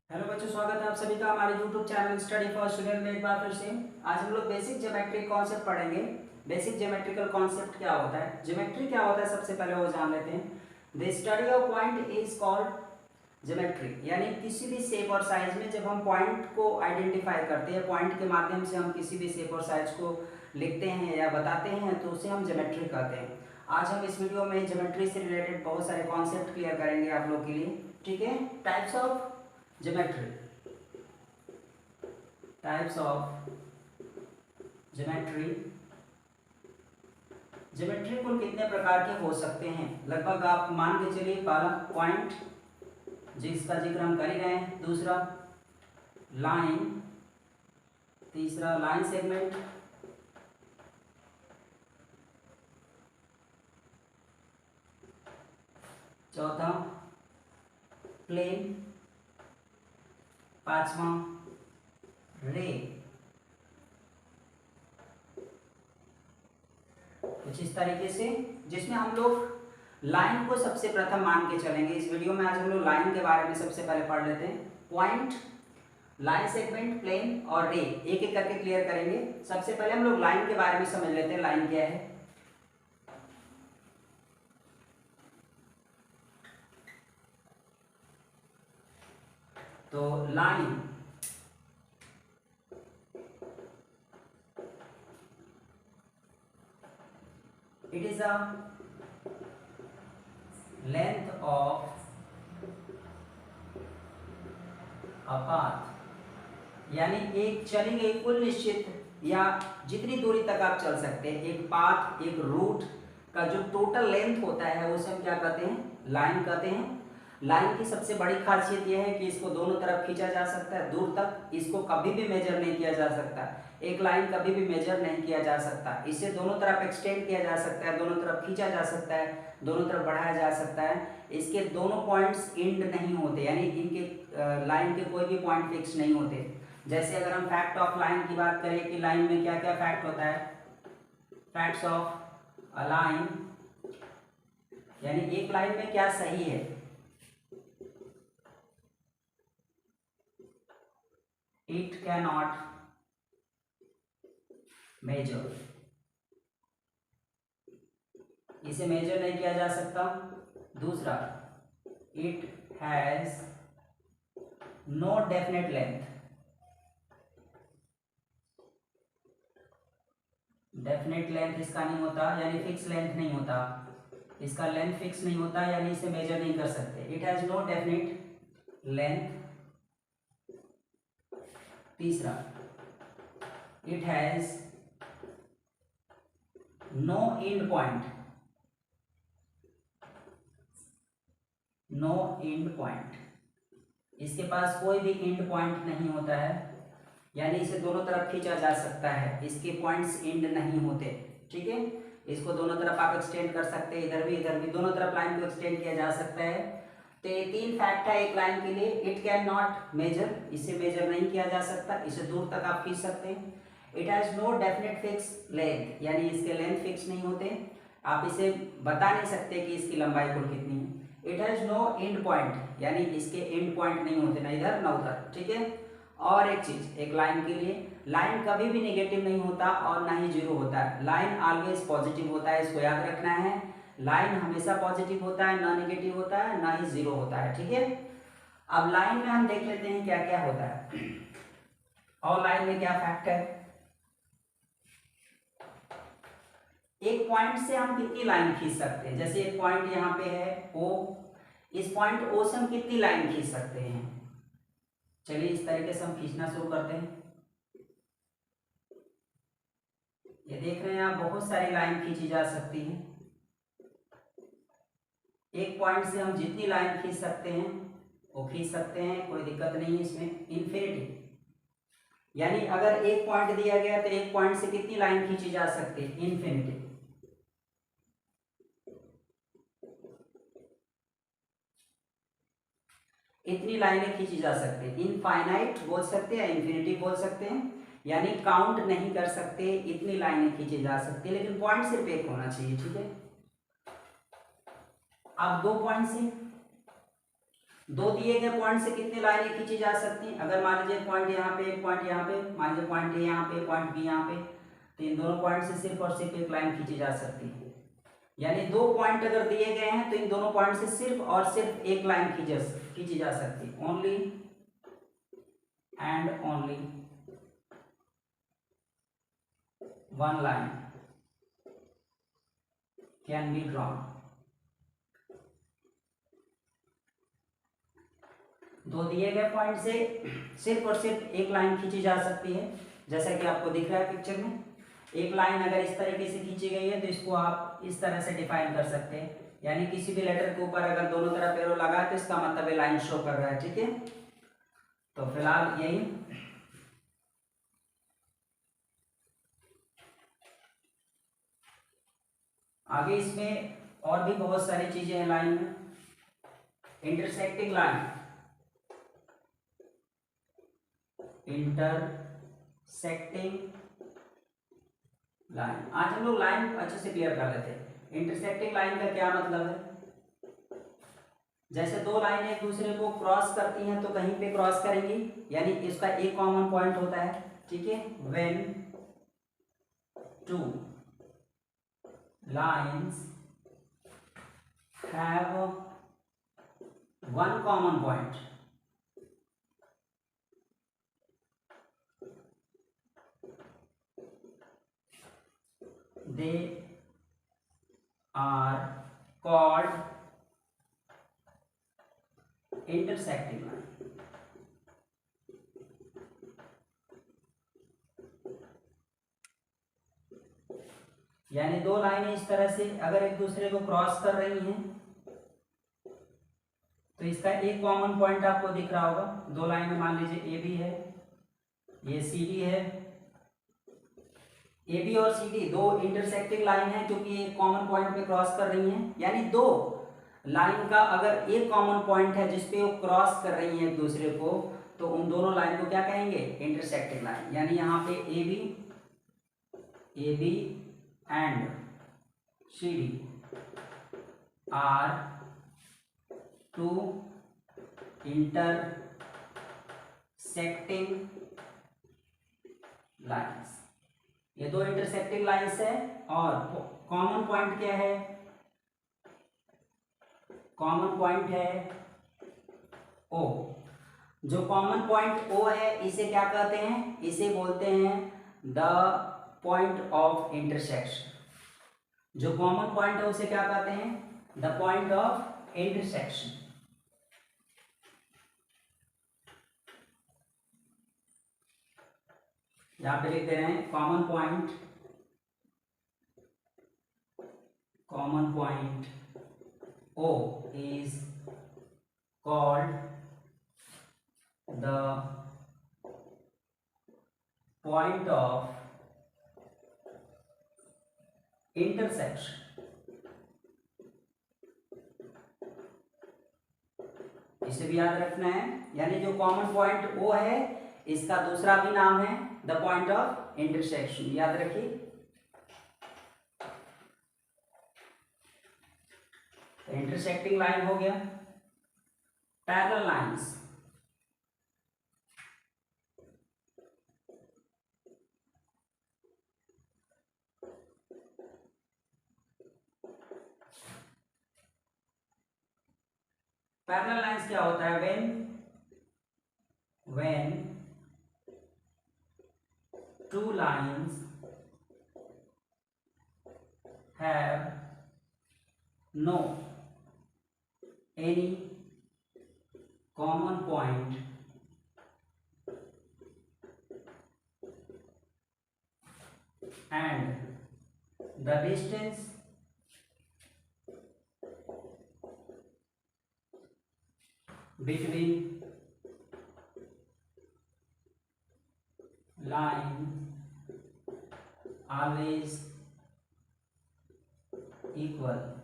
Hello बच्चों, स्वागत है आप सभी का हमारे YouTube channel study for student में एक बार फिर से। आज हम लोग बेसिक ज्योमेट्रिक कॉन्सेप्ट पढ़ेंगे। बेसिक ज्योमेट्रिकल कॉन्सेप्ट क्या होता है, ज्योमेट्री क्या होता है, सबसे पहले वो जान लेते हैं। The study of point is called geometry, यानी किसी भी शेप और साइज में जब हम पॉइंट को आइडेंटिफाई करते हैं, पॉइंट के माध्यम से हम किसी भी शेप और साइज को लिखते हैं या बताते हैं, तो उसे हम ज्योमेट्री कहते हैं। आज हम इस वीडियो में ज्योमेट्री से रिलेटेड बहुत सारे कॉन्सेप्ट क्लियर करेंगे आप लोग के लिए। ठीक है, types of geometry, types of geometry. Geometry कुल कितने प्रकार के हो सकते हैं? लगभग आप मान के चलिए, पहला पॉइंट जिसका जिक्र हम कर ही रहे हैं, दूसरा लाइन, तीसरा लाइन सेगमेंट, चौथा प्लेन, पांचवा रे। कुछ इस तरीके से, जिसमें हम लोग लाइन को सबसे प्रथम मान के चलेंगे। इस वीडियो में आज हम लोग लाइन के बारे में सबसे पहले पढ़ लेते हैं। पॉइंट, लाइन सेगमेंट, प्लेन और रे एक एक करके क्लियर करेंगे। सबसे पहले हम लोग लाइन के बारे में समझ लेते हैं, लाइन क्या है। तो line it is a length of a path, यानी एक चली गई कुल निश्चित या जितनी दूरी तक आप चल सकते हैं, एक पाथ, एक रूट का जो टोटल लेंथ होता है उसे हम क्या कहते हैं? लाइन कहते हैं। लाइन की सबसे बड़ी खासियत यह है कि इसको दोनों तरफ खींचा जा सकता है, दूर तक इसको कभी भी मेजर नहीं किया जा सकता। एक लाइन कभी भी मेजर नहीं किया जा सकता। इसे दोनों तरफ एक्सटेंड किया जा सकता है, दोनों तरफ खींचा जा सकता है, दोनों तरफ बढ़ाया जा सकता है। इसके दोनों पॉइंट्स एंड नहीं होते, यानी इनके लाइन के कोई भी पॉइंट फिक्स नहीं होते। जैसे अगर हम फैक्ट ऑफ लाइन की बात करें कि लाइन में क्या क्या फैक्ट होता है, फैक्ट्स ऑफ अ लाइन, यानी एक लाइन में क्या सही है। It cannot measure, इसे मेजर नहीं किया जा सकता। दूसरा, it has no definite length, definite length इसका नहीं होता, यानी फिक्स लेंथ नहीं होता, इसका लेंथ फिक्स नहीं होता, यानी इसे मेजर नहीं कर सकते। It has no definite length. तीसरा, it has no end point, no end point, इसके पास कोई भी एंड पॉइंट नहीं होता है, यानी इसे दोनों तरफ खींचा जा सकता है, इसके पॉइंट्स एंड नहीं होते। ठीक है, इसको दोनों तरफ आप एक्सटेंड कर सकते हैं, इधर भी दोनों तरफ लाइन को एक्सटेंड किया जा सकता है। तो ये तीन फैक्ट है एक लाइन के लिए। इट कैन नॉट मेजर, इसे मेजर नहीं किया जा सकता, इसे दूर तक आप खींच सकते हैं। It has no definite fix length, यानी इसके लेंथ फिक्स नहीं होते, आप इसे बता नहीं सकते कि इसकी लंबाई कुल कितनी है। It has no end point, यानी इसके एंड पॉइंट नहीं होते, ना इधर ना उधर। ठीक है, और एक चीज, एक लाइन के लिए, लाइन कभी भी नेगेटिव नहीं होता और ना ही जीरो होता है, लाइन ऑलवेज पॉजिटिव होता है, इसको याद रखना है। लाइन हमेशा पॉजिटिव होता है, ना नेगेटिव होता है, ना ही जीरो होता है। ठीक है, अब लाइन में हम देख लेते हैं क्या क्या होता है और लाइन में क्या फैक्ट है। एक पॉइंट से हम कितनी लाइन खींच सकते हैं? जैसे एक पॉइंट यहाँ पे है ओ, इस पॉइंट ओ से हम कितनी लाइन खींच सकते हैं? चलिए इस तरीके से हम खींचना शुरू करते हैं। ये देख रहे हैं आप, बहुत सारी लाइन खींची जा सकती है। एक पॉइंट से हम जितनी लाइन खींच सकते हैं वो खींच सकते हैं, कोई दिक्कत नहीं है इसमें। इन्फिनिटी, यानी अगर एक पॉइंट दिया गया तो एक पॉइंट से कितनी लाइन खींची जा सकती है? इन्फिनिटी। इतनी लाइनें खींची जा सकती है। इनफाइनाइट बोल सकते हैं, इन्फिनिटी बोल सकते हैं, यानी काउंट नहीं कर सकते, इतनी लाइनें खींची जा सकती है, लेकिन पॉइंट सिर्फ एक होना चाहिए। ठीक है, अब दो पॉइंट से दो दिए गए पॉइंट से कितनी लाइनें खींची जा सकती हैं? अगर मान लीजिए पॉइंट यहाँ पे, एक पॉइंट यहाँ पे, मान लीजिए पॉइंट ए यहाँ पे, पॉइंट बी यहाँ पे, तो इन दोनों पॉइंट से सिर्फ और सिर्फ एक लाइन खींची जा सकती है। यानी दो पॉइंट अगर दिए गए हैं तो इन दोनों पॉइंट से सिर्फ और सिर्फ एक लाइन खींची जा सकती है। Only and only one line can be drawn. दो दिए गए पॉइंट से सिर्फ और सिर्फ एक लाइन खींची जा सकती है, जैसा कि आपको दिख रहा है पिक्चर में। एक लाइन अगर इस तरीके से खींची गई है तो इसको आप इस तरह से डिफाइन कर सकते हैं, यानी किसी भी लेटर के ऊपर अगर दोनों तरफ एरो लगा है तो इसका मतलब ये लाइन शो कर रहा है। ठीक है, तो फिलहाल यही। आगे इसमें और भी बहुत सारी चीजें हैं लाइन में। इंटरसेक्टिंग लाइन, इंटरसेक्टिंग लाइन, आज हम लोग लाइन अच्छे से क्लियर कर लेते हैं। इंटरसेक्टिंग लाइन का क्या मतलब है? जैसे दो लाइनें एक दूसरे को क्रॉस करती हैं तो कहीं पे क्रॉस करेंगी, यानी इसका एक कॉमन पॉइंट होता है। ठीक है, when two lines have one common point, they are called intersecting line। यानी दो लाइनें इस तरह से अगर एक दूसरे को क्रॉस कर रही हैं तो इसका एक कॉमन पॉइंट आपको दिख रहा होगा। दो लाइनें मान लीजिए ए बी है, ये सी डी है। ए बी और सी डी दो इंटरसेक्टिंग लाइन है क्योंकि ये कॉमन पॉइंट पे क्रॉस कर रही हैं। यानी दो लाइन का अगर एक कॉमन पॉइंट है जिसपे वो क्रॉस कर रही हैं एक दूसरे को, तो उन दोनों लाइन को क्या कहेंगे? Intersecting line. यानी यहाँ पे A B and C D are two intersecting lines. ये दो इंटरसेक्टिंग लाइन्स है और कॉमन पॉइंट क्या है? कॉमन पॉइंट है ओ। जो कॉमन पॉइंट ओ है इसे क्या कहते हैं? इसे बोलते हैं द पॉइंट ऑफ इंटरसेक्शन। जो कॉमन पॉइंट है उसे क्या कहते हैं? The point of intersection. यहां पे लिख दे रहे हैं common point O is called the point of intersection। इसे भी याद रखना है। यानी जो कॉमन पॉइंट O है इसका दूसरा भी नाम है द पॉइंट ऑफ इंटरसेक्शन। याद रखिए। इंटरसेक्टिंग लाइन हो गया। पैरेलल लाइंस, पैरेलल लाइंस क्या होता है? When two lines have no any common point and the distance between lines always equal,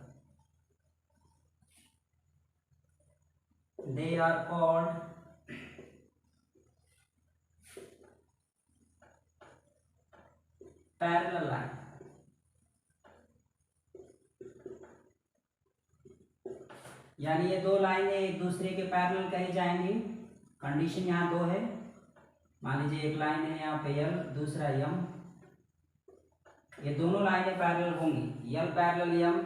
they are called parallel line। यानी ये दो लाइनें एक दूसरे के पैरेलल कही जाएंगी। कंडीशन यहाँ दो है। मान लीजिए एक लाइन है यहाँ पे L, दूसरा M, ये दोनों लाइनें पैरेलल होंगी, L पैरेलल M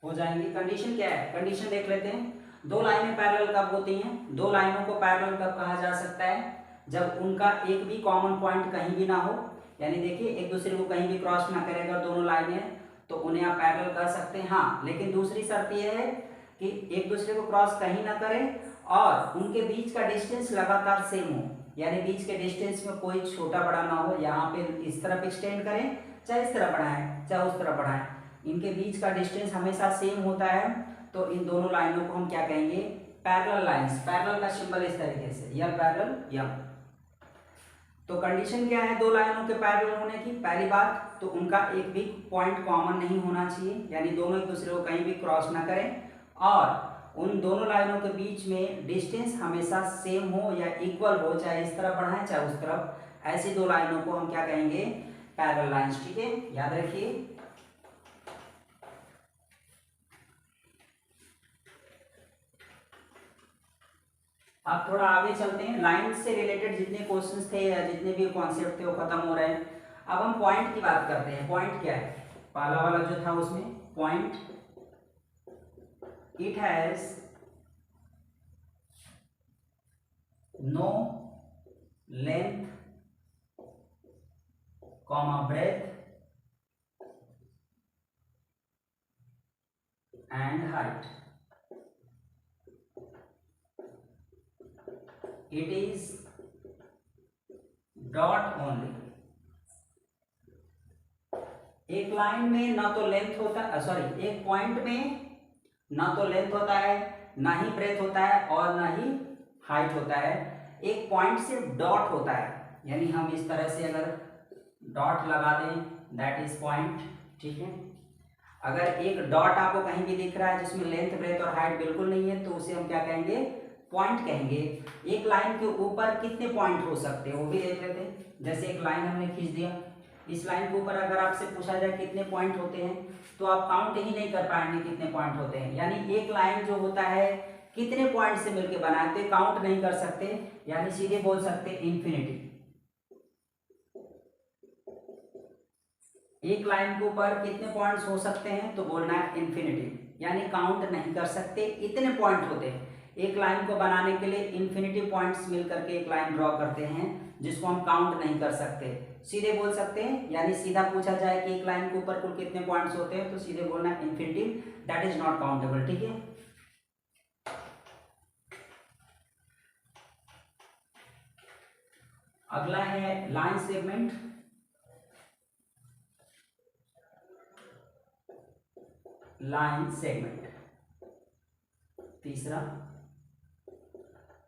हो जाएंगी। कंडीशन क्या है, कंडीशन देख लेते हैं। दो लाइनें पैरेलल कब होती हैं, दो लाइनों को पैरेलल कब कहा जा सकता है, जब उनका एक भी कॉमन पॉइंट कहीं भी ना हो। यानी देखिए एक दूसरे को कहीं भी क्रॉस ना करेगा दोनों लाइनें, तो उन्हें आप पैरेलल कर सकते हैं। हाँ, लेकिन दूसरी शर्त यह है कि एक दूसरे को क्रॉस कहीं ना करें और उनके बीच का डिस्टेंस लगातार सेम हो, यानी बीच के डिस्टेंस में कोई छोटा बड़ा ना हो। यहाँ पे इस तरफ एक्सटेंड करें, चाहे इस तरफ बढ़ाएं, चाहे उस तरफ बढ़ाएं, इनके बीच का डिस्टेंस हमेशा सेम होता है। तो इन दोनों लाइनों को हम क्या कहेंगे, पैरेलल लाइंस। पैरेलल का सिंबल इस तरीके से, L पैरेलल M। तो कंडीशन क्या है दो लाइनों के पैरेलल होने की, पहली बात तो उनका एक भी पॉइंट कॉमन नहीं होना चाहिए, यानी दोनों एक दूसरे को कहीं भी क्रॉस ना करें, और उन दोनों लाइनों के बीच में डिस्टेंस हमेशा सेम हो या इक्वल हो, चाहे इस तरफ बढ़ाएं चाहे उस तरफ। ऐसी दो लाइनों को हम क्या कहेंगे, पैरेलल लाइंस। ठीक है, याद रखिए। अब थोड़ा आगे चलते हैं। लाइन से रिलेटेड जितने क्वेश्चंस थे या जितने भी कॉन्सेप्ट थे वो खत्म हो रहे हैं। अब हम पॉइंट की बात करते हैं। पॉइंट क्या है, पहला वाला जो था उसमें point, it has no length comma breadth and height. It is dot only। एक लाइन में ना तो लेंथ होता है, सॉरी एक पॉइंट में ना तो लेंथ होता है, ना ही ब्रेथ होता है और ना ही हाइट होता है। एक पॉइंट सिर्फ डॉट होता है, यानी हम इस तरह से अगर डॉट लगा दें दैट इज पॉइंट। ठीक है, अगर एक डॉट आपको कहीं भी दिख रहा है जिसमें लेंथ ब्रेथ और हाइट बिल्कुल नहीं है, तो उसे हम क्या कहेंगे, पॉइंट कहेंगे। एक लाइन के ऊपर कितने पॉइंट हो सकते हैं वो भी देख लेते हैं। जैसे एक लाइन हमने खींच दिया, इस लाइन के ऊपर अगर आपसे पूछा जाए कितने पॉइंट होते हैं, तो आप काउंट ही नहीं कर पाएंगे कितने पॉइंट होते हैं। यानी एक लाइन जो होता है कितने पॉइंट से मिलकर बना है, काउंट नहीं कर सकते, यानी सीधे बोल सकते इंफिनिटी। एक लाइन के ऊपर कितने पॉइंट्स हो सकते हैं, तो बोलना है इंफिनिटी, यानी काउंट नहीं कर सकते, इतने पॉइंट होते हैं। एक लाइन को बनाने के लिए इंफिनिटी पॉइंट्स मिलकर के एक लाइन ड्रॉ करते हैं, जिसको हम काउंट नहीं कर सकते, सीधे बोल सकते हैं। यानी सीधा पूछा जाए कि एक लाइन के ऊपर कुल कितने पॉइंट्स होते हैं, तो सीधे बोलना है infinity, that is not countable. ठीक है, अगला है लाइन सेगमेंट। लाइन सेगमेंट तीसरा।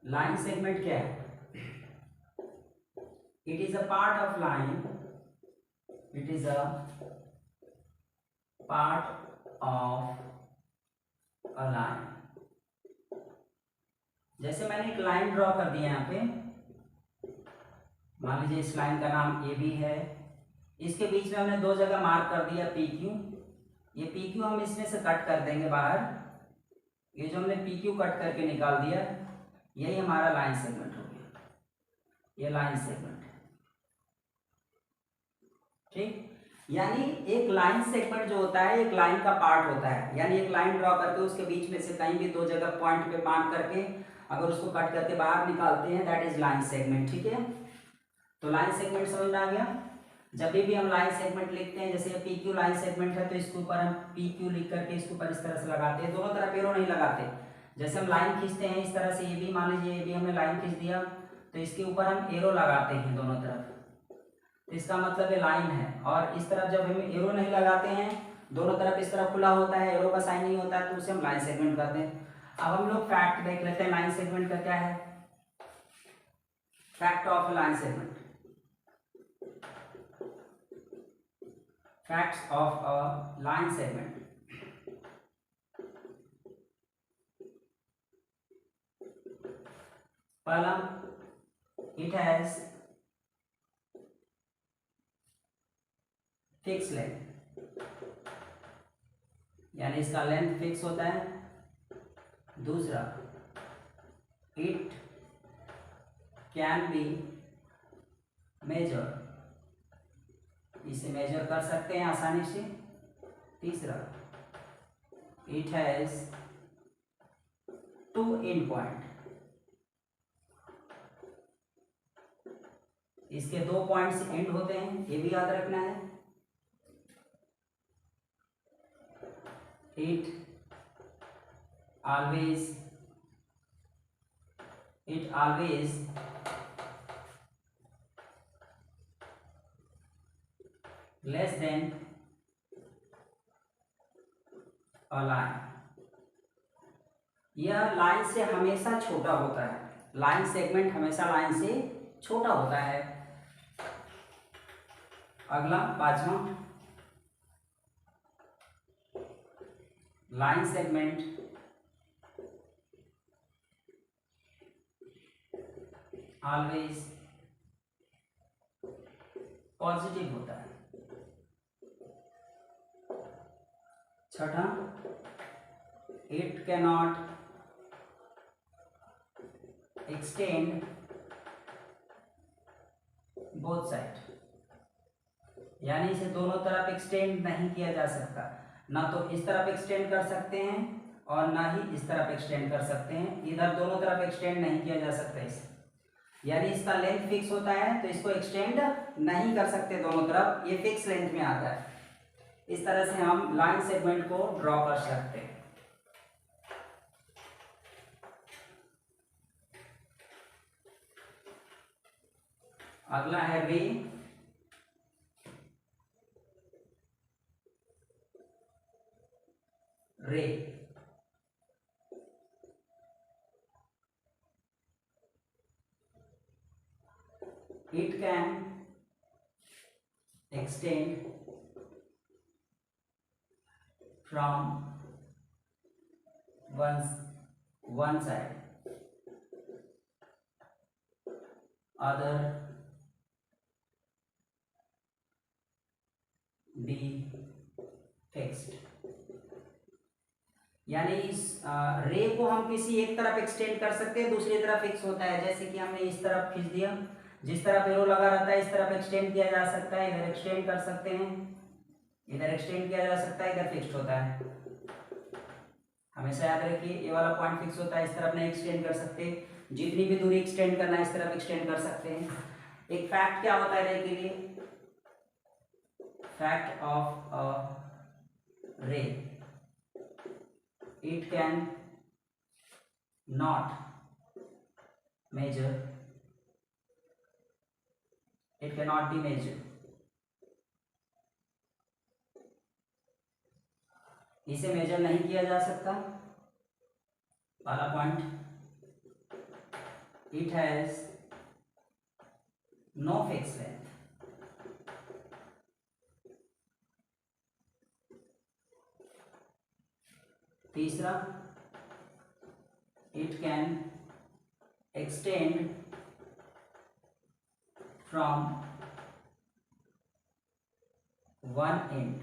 लाइन सेगमेंट क्या है, it is a part of line, it is a part of a line. जैसे मैंने एक लाइन ड्रॉ कर दिया यहाँ पे, मान लीजिए इस लाइन का नाम ए बी है, इसके बीच में हमने दो जगह मार्क कर दिया पी क्यू। ये पी क्यू हम इसमें से कट कर देंगे बाहर, ये जो हमने पी क्यू कट करके निकाल दिया, यही हमारा लाइन सेगमेंट हो गया, ये लाइन सेगमेंट है। ठीक, यानी एक लाइन सेगमेंट जो होता है एक लाइन का पार्ट होता है, यानी एक लाइन ड्रॉ करके उसके बीच में से कहीं भी दो जगह पॉइंट पे मार्क करके अगर उसको कट करके बाहर निकालते हैं, दैट इज लाइन सेगमेंट। ठीक है, तो लाइन सेगमेंट समझ में आ गया। जब भी हम लाइन सेगमेंट लिखते हैं, जैसे पी क्यू लाइन सेगमेंट है, तो इसके ऊपर हम पी क्यू लिख करके इसके ऊपर इस तरह से लगाते हैं, दोनों तरफ एरो नहीं लगाते। जैसे हम लाइन खींचते हैं इस तरह से, ये भी मान लीजिए ये भी हमने लाइन खींच दिया, तो इसके ऊपर हम एरो लगाते हैं दोनों तरफ, तो इसका मतलब ये लाइन है। और इस तरफ जब हम एरो नहीं लगाते हैं, दोनों तरफ इस तरफ खुला होता है, एरो का साइन नहीं होता है, तो उसे हम लाइन सेगमेंट कहते हैं। अब हम लोग फैक्ट देख लेते हैं लाइन सेगमेंट का क्या है। Fact of line segment, facts of a line segment। पहला, it has fixed length, यानी इसका लेंथ फिक्स होता है। दूसरा, इट कैन बी मेजर, इसे मेजर कर सकते हैं आसानी से। तीसरा, इट हैज 2 एंड पॉइंट, इसके 2 पॉइंट्स एंड होते हैं, ये भी याद रखना है। It always less than a line, यह लाइन से हमेशा छोटा होता है, लाइन सेगमेंट हमेशा लाइन से छोटा होता है। अगला 5वां, लाइन सेगमेंट ऑलवेज पॉजिटिव होता है। छठा, it cannot extend both side, यानी इसे दोनों तरफ एक्सटेंड नहीं किया जा सकता, ना तो इस तरफ एक्सटेंड कर सकते हैं और ना ही इस तरफ एक्सटेंड कर सकते हैं, इधर दोनों तरफ एक्सटेंड नहीं किया जा सकता इसे, यानी इसका लेंथ फिक्स होता है तो इसको एक्सटेंड नहीं कर सकते दोनों तरफ, ये फिक्स लेंथ में आता है। इस तरह से हम लाइन सेगमेंट को ड्रॉ कर सकते हैं। अगला है रे, रे it can extend from one side, other be fixed, यानी इस रे को हम किसी एक तरफ एक्सटेंड कर सकते हैं, दूसरी तरफ फिक्स होता है। जैसे कि हमने इस तरफ खींच दिया, जिस तरफ एरो लगा रहता है इस तरफ एक्सटेंड किया जा सकता है, इधर एक्सटेंड कर सकते हैं, इधर एक्सटेंड किया जा सकता है, इधर फिक्स्ड होता है। हमेशा याद रखिए ये वाला पॉइंट फिक्स होता है, इस तरफ नहीं एक्सटेंड कर सकते, जितनी भी दूरी एक्सटेंड करना है इस तरफ एक्सटेंड कर सकते हैं। एक फैक्ट क्या होता है रे के लिए, फैक्ट ऑफ अ रे, it can not measure, it cannot be measured, इसे मेजर नहीं किया जा सकता। पहला point, it has no fixed length, तीसरा, it can extend from one end,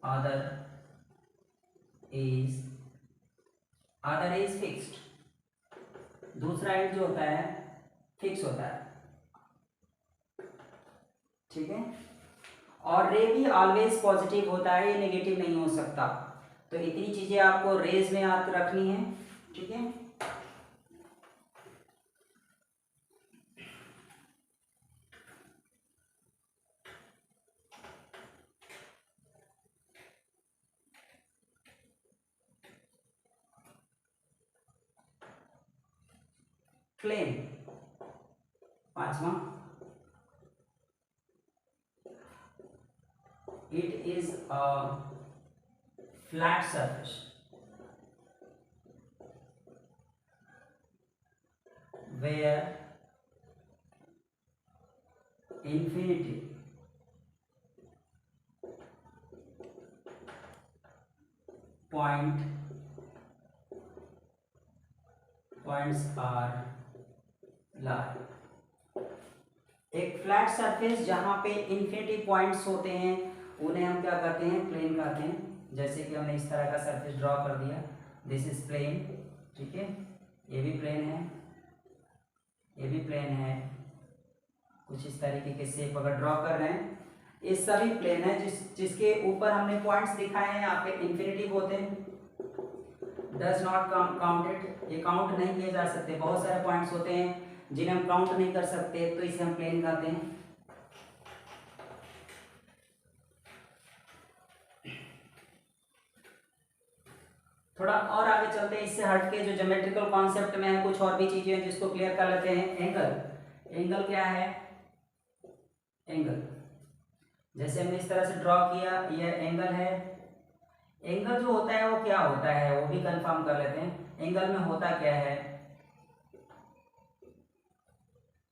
other is fixed, दूसरा एंड जो होता है फिक्स होता है, ठीक है। और रे भी ऑलवेज पॉजिटिव होता है, ये नेगेटिव नहीं हो सकता। तो इतनी चीजें आपको रेज में याद रखनी है, ठीक है। प्लेन, 5वां, it is a flat surface where infinity points are lie, एक फ्लैट सरफेस जहां पे इन्फिनिटी पॉइंट्स होते हैं उन्हें हम क्या कहते हैं, प्लेन कहते हैं। जैसे कि हमने इस तरह का सरफेस ड्रॉ कर दिया, दिस इज प्लेन, ठीक है, ये भी प्लेन है, ये भी प्लेन है। कुछ इस तरीके के शेप अगर ड्रॉ कर रहे हैं, ये सभी प्लेन है जिसके ऊपर हमने पॉइंट्स दिखाए हैं, यहाँ पे इंफिनिटिव होते हैं, डज नॉट काउंटेड, ये काउंट नहीं किए जा सकते। बहुत सारे पॉइंट्स होते हैं जिन्हें हम काउंट नहीं कर सकते, तो इसे हम प्लेन कहते हैं। थोड़ा और आगे चलते हैं, इससे हटके जो ज्योमेट्रिकल कॉन्सेप्ट में है कुछ और भी चीजें हैं जिसको क्लियर कर लेते हैं। एंगल, एंगल क्या है? एंगल जैसे हमने इस तरह से ड्रॉ किया, यह एंगल है। एंगल जो होता है वो क्या होता है वो भी कंफर्म कर लेते हैं। एंगल में होता क्या है,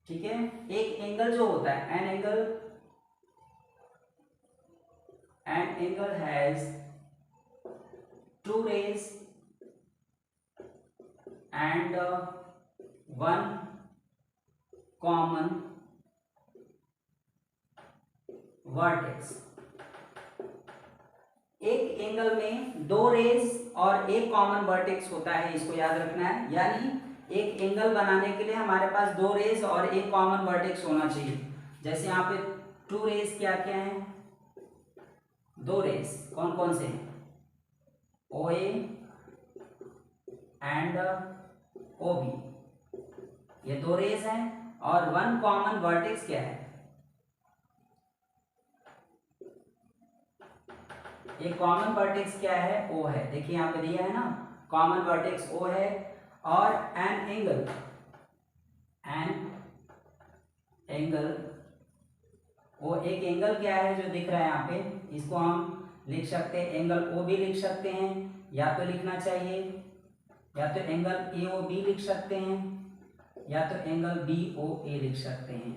ठीक है, एक एंगल जो होता है, an angle has two rays and one common vertex। एक एंगल में दो रेज और एक कॉमन वर्टेक्स होता है, इसको याद रखना है। यानी एक एंगल बनाने के लिए हमारे पास दो रेज और एक कॉमन वर्टेक्स होना चाहिए। जैसे यहाँ पे टू रेज क्या क्या है, दो रेज कौन कौन से हैं, OA एंड OB, ये दो रेज हैं। और वन कॉमन वर्टेक्स क्या है, एक कॉमन वर्टेक्स क्या है, O है। देखिए यहाँ पे दिया है ना, कॉमन वर्टेक्स O है। और एन एंगल वो एक एंगल क्या है जो दिख रहा है यहाँ पे, इसको हम लिख सकते हैं एंगल O भी लिख सकते हैं, या तो लिखना चाहिए या तो एंगल AOB लिख सकते हैं, या तो एंगल BOA लिख सकते हैं।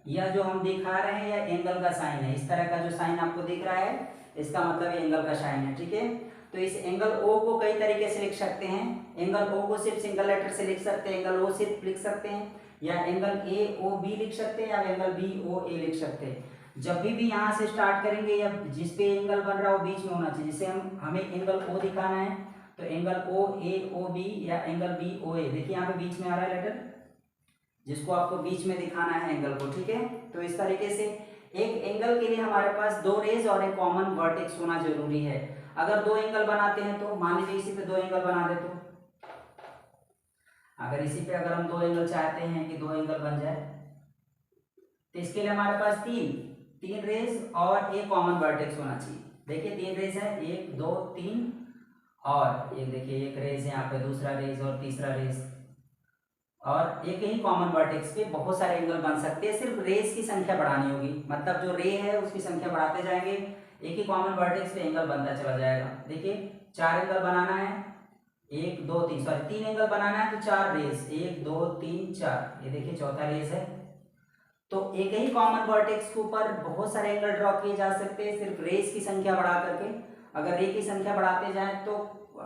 यह जो हम दिखा रहे हैं यह एंगल का साइन है। इस तरह का जो साइन आपको दिख रहा है इसका मतलब ये एंगल का साइन है, ठीक है। तो इस एंगल O को कई तरीके से लिख सकते हैं। एंगल O को सिर्फ सिंगल लेटर से लिख सकते हैं, एंगल O सिर्फ लिख सकते हैं, या एंगल AOB लिख सकते हैं, या एंगल BOA लिख सकते हैं। जब भी यहाँ से स्टार्ट करेंगे या जिस पे एंगल बन रहा है वो बीच में होना चाहिए। जैसे हमें एंगल O दिखाना है तो एंगल OAOB या एंगल BOA, देखिए यहाँ पे बीच में आ रहा है लेटर, जिसको आपको बीच में दिखाना है एंगल को, ठीक है। तो इस तरीके से एक एंगल के लिए हमारे पास दो रेज और एक कॉमन वर्टेक्स होना जरूरी है। अगर दो एंगल बनाते हैं तो मान लीजिए इसी पे दो एंगल बना दे, तो अगर इसी पे अगर हम दो एंगल चाहते हैं कि दो एंगल बन जाए तो इसके लिए हमारे पास तीन रेज और एक कॉमन वर्टेक्स होना चाहिए। देखिए तीन रेज है, 1 2 3, और एक देखिए एक रेज है यहाँ पे, दूसरा रेज और तीसरा रेज, और एक ही कॉमन वर्टेक्स पे बहुत सारे एंगल बन सकते हैं। सिर्फ रेज की संख्या बढ़ानी होगी, मतलब जो रे है उसकी संख्या बढ़ाते जाएंगे, एक ही कॉमन वर्टेक्स पे एंगल बनता चला जाएगा। देखिए 4 एंगल बनाना है, 1 2 3, सॉरी 3 एंगल बनाना है तो 4 रेज, 1 2 3 4, ये देखिए चौथा रेज है। तो एक ही कॉमन वर्टेक्स के ऊपर बहुत सारे एंगल ड्रॉ किए जा सकते हैं सिर्फ रेज की संख्या बढ़ा करके। अगर रे की संख्या बढ़ाते जाए तो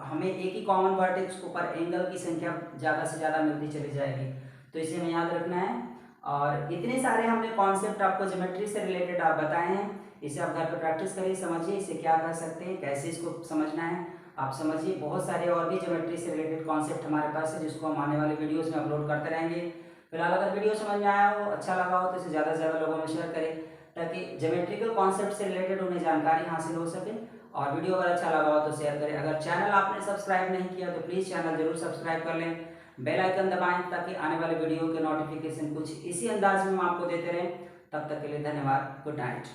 हमें एक ही कॉमन वर्टेक्स के ऊपर एंगल की संख्या ज़्यादा से ज़्यादा मिलती चली जाएगी, तो इसे हमें याद रखना है। और इतने सारे हमने कॉन्सेप्ट आपको ज्योमेट्री से रिलेटेड आप बताए हैं, इसे आप घर पर प्रैक्टिस करिए, समझिए इसे क्या कर सकते हैं, कैसे इसको समझना है आप समझिए। बहुत सारे और भी ज्योमेट्री से रिलेटेड कॉन्सेप्ट हमारे पास है जिसको हम आने वाले वीडियोज़ में अपलोड करते रहेंगे। फिलहाल अगर वीडियो समझ में आया हो, अच्छा लगा हो, तो इसे ज़्यादा से ज़्यादा लोगों में शेयर करें ताकि ज्योमेट्रिकल कॉन्सेप्ट से रिलेटेड उन्हें जानकारी हासिल हो सके। और वीडियो अगर अच्छा लगा हो तो शेयर करें। अगर चैनल आपने सब्सक्राइब नहीं किया तो प्लीज़ चैनल जरूर सब्सक्राइब कर लें, बेल आइकन दबाएं ताकि आने वाले वीडियो के नोटिफिकेशन कुछ इसी अंदाज में हम आपको देते रहें। तब तक के लिए धन्यवाद, गुड नाइट।